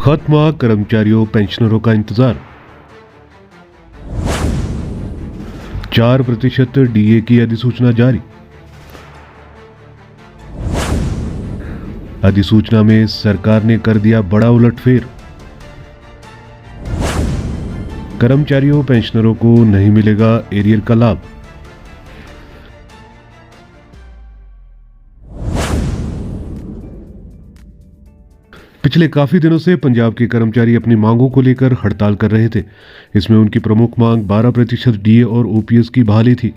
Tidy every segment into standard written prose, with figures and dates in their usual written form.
खत्म हुआ कर्मचारियों पेंशनरों का इंतजार। 4% डीए की अधिसूचना जारी। अधिसूचना में सरकार ने कर दिया बड़ा उलटफेर। कर्मचारियों पेंशनरों को नहीं मिलेगा एरियर का लाभ। पिछले काफी दिनों से पंजाब के कर्मचारी अपनी मांगों को लेकर हड़ताल कर रहे थे। इसमें उनकी प्रमुख मांग 12% डीए और ओपीएस की बहाली थी।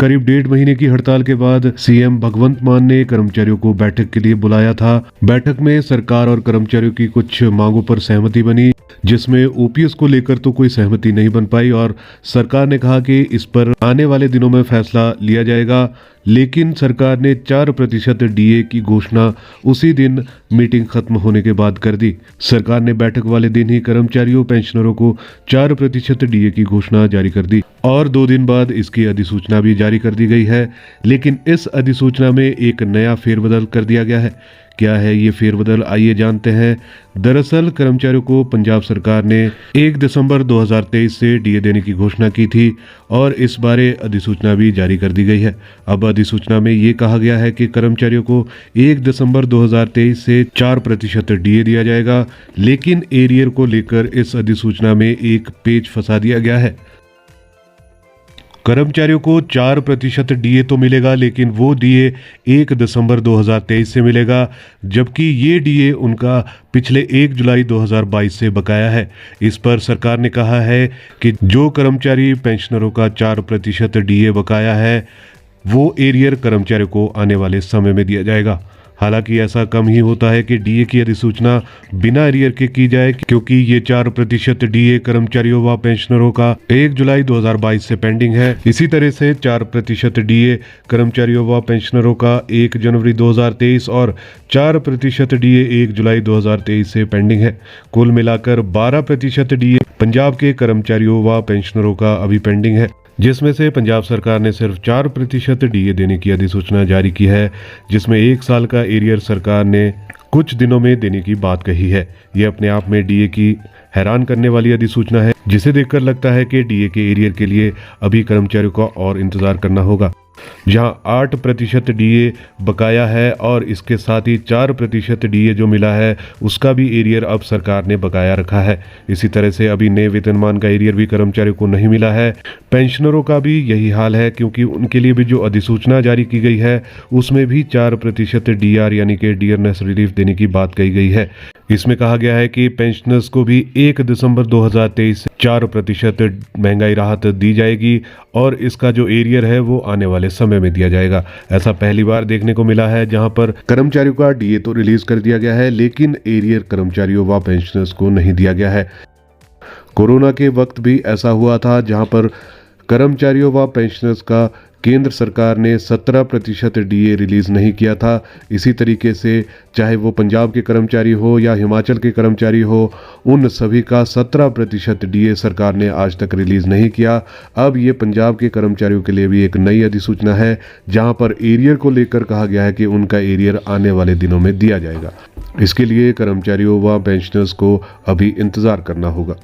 करीब 1.5 महीने की हड़ताल के बाद सीएम भगवंत मान ने कर्मचारियों को बैठक के लिए बुलाया था। बैठक में सरकार और कर्मचारियों की कुछ मांगों पर सहमति बनी, जिसमें ओपीएस को लेकर तो कोई सहमति नहीं बन पाई और सरकार ने कहा कि इस पर आने वाले दिनों में फैसला लिया जाएगा। लेकिन सरकार ने 4% डीए की घोषणा उसी दिन मीटिंग खत्म होने के बाद कर दी। सरकार ने बैठक वाले दिन ही कर्मचारियों पेंशनरों को 4% डीए की घोषणा जारी कर दी और 2 दिन बाद इसकी अधिसूचना भी जारी कर दी गई है। लेकिन इस अधिसूचना में एक नया फेरबदल कर दिया गया है। क्या है ये फेरबदल, आइए जानते हैं। दरअसल कर्मचारियों को पंजाब सरकार ने 1 दिसंबर 2023 से डीए देने की घोषणा की थी और इस बारे अधिसूचना भी जारी कर दी गई है। अब अधिसूचना में ये कहा गया है कि कर्मचारियों को 1 दिसंबर 2023 से 4% डीए दिया जाएगा। लेकिन एरियर को लेकर इस अधिसूचना में एक पेच फंसा दिया गया है। कर्मचारियों को 4% डीए तो मिलेगा, लेकिन वो डीए 1 दिसंबर 2023 से मिलेगा, जबकि ये डीए उनका पिछले 1 जुलाई 2022 से बकाया है। इस पर सरकार ने कहा है कि जो कर्मचारी पेंशनरों का 4% डीए बकाया है वो एरियर कर्मचारियों को आने वाले समय में दिया जाएगा। हालांकि ऐसा कम ही होता है कि डीए की अधिसूचना बिना एरियर के की जाए, क्योंकि ये 4% डीए कर्मचारियों व पेंशनरों का 1 जुलाई 2022 से पेंडिंग है। इसी तरह से 4% डीए कर्मचारियों व पेंशनरों का 1 जनवरी 2023 और 4% डीए 1 जुलाई 2023 से पेंडिंग है। कुल मिलाकर 12% डीए पंजाब के कर्मचारियों व पेंशनरों का अभी पेंडिंग है, जिसमें से पंजाब सरकार ने सिर्फ 4% डीए देने की अधिसूचना जारी की है, जिसमें 1 साल का एरियर सरकार ने कुछ दिनों में देने की बात कही है। यह अपने आप में डीए की हैरान करने वाली अधिसूचना है, जिसे देखकर लगता है कि डीए के एरियर के लिए अभी कर्मचारियों को और इंतजार करना होगा। जहां 8% डीए बकाया है और इसके साथ ही 4% डीए जो मिला है उसका भी एरियर अब सरकार ने बकाया रखा है। इसी तरह से अभी नए वेतनमान का एरियर भी कर्मचारियों को नहीं मिला है। पेंशनरों का भी यही हाल है, क्योंकि उनके लिए भी जो अधिसूचना जारी की गई है उसमें भी 4% डीआर यानी कि डियरनेस रिलीफ देने की बात कही गई है। इसमें कहा गया है कि पेंशनर्स को भी 1 दिसंबर 2023 से 4% महंगाई राहत दी जाएगी और इसका जो एरियर है वो आने वाले समय में दिया जाएगा। ऐसा पहली बार देखने को मिला है जहां पर कर्मचारियों का डीए तो रिलीज कर दिया गया है, लेकिन एरियर कर्मचारियों व पेंशनर्स को नहीं दिया गया है। कोरोना के वक्त भी ऐसा हुआ था, जहां पर कर्मचारियों व पेंशनर्स का केंद्र सरकार ने 17% डीए रिलीज नहीं किया था। इसी तरीके से चाहे वो पंजाब के कर्मचारी हो या हिमाचल के कर्मचारी हो, उन सभी का 17% डीए सरकार ने आज तक रिलीज नहीं किया। अब ये पंजाब के कर्मचारियों के लिए भी एक नई अधिसूचना है, जहां पर एरियर को लेकर कहा गया है कि उनका एरियर आने वाले दिनों में दिया जाएगा। इसके लिए कर्मचारियों व पेंशनर्स को अभी इंतजार करना होगा।